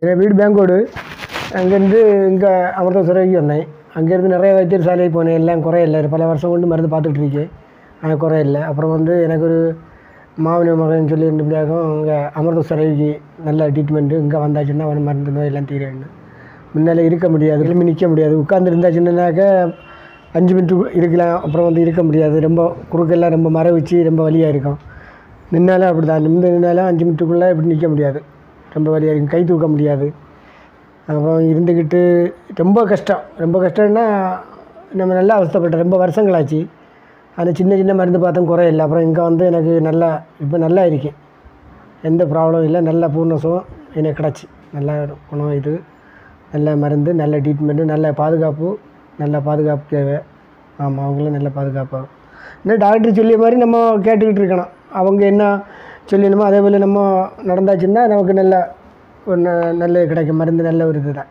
என் வீடு பேங்கோடு. அங்கேருந்து இங்கே அமிர்தசரஸ்க்கு வந்தேன். அங்கேருந்து நிறைய வைத்தியர் சாலைக்கு போனேன். எல்லாம் குறையில்லை. பல வருஷம் கொண்டு மருந்து பார்த்துட்டு இருக்கேன். ஆனால் குறையில்லை. அப்புறம் வந்து எனக்கு ஒரு மாவன மகன் சொல்லி இருந்தபடியாகவும் இங்கே அமிர்தசரஸ்க்கு நல்ல ட்ரீட்மெண்ட்டு. இங்கே வந்தாச்சுன்னா அவன் மருந்து நோய் எல்லாம் தீரன்னு. முன்னால் இருக்க முடியாது, திரும்பி நிற்க முடியாது. உட்கார்ந்து இருந்தாச்சுன்னாக்க 5 மினிட்டு இருக்கலாம். அப்புறம் வந்து இருக்க முடியாது. ரொம்ப குறுக்கெல்லாம் ரொம்ப மரவிச்சு ரொம்ப வலியாக இருக்கும். நின்னாலும் அப்படி தான். நின்னாலும் 5 மினிட்டுக்குள்ளே இப்படி நிற்க முடியாது. ரொம்ப வலியாக இருக்கும். கை தூக்க முடியாது. அப்புறம் இருந்துக்கிட்டு ரொம்ப கஷ்டம். ரொம்ப கஷ்டம்னா நம்ம நல்லா அவஸ்தைப்பட்டோம். ரொம்ப வருஷங்களாச்சு. அந்த சின்ன சின்ன மருந்து பார்த்தோம் குறையில்லை. அப்புறம் இங்கே வந்து எனக்கு நல்லா இப்போ நல்லா இருக்கேன். எந்த ப்ராப்ளமும் இல்லை. நல்ல பூர்ணசும் எனக்கு கிடச்சி. நல்ல குணம் இது. நல்ல மருந்து, நல்ல ட்ரீட்மெண்ட்டு, நல்ல பாதுகாப்பு. நல்ல பாதுகாப்பு தேவை. ஆமாம், அவங்களும் நல்ல பாதுகாப்பாக இன்னும் டாக்டர் சொல்லிய மாதிரி நம்ம கேட்டுக்கிட்டு இருக்கணும். அவங்க என்ன சொல்லணுமோ அதே போல் நம்ம நடந்தாச்சுன்னா நமக்கு நல்ல நல்லது கிடைக்கும். மருந்து நல்ல ஒரு இது தான்.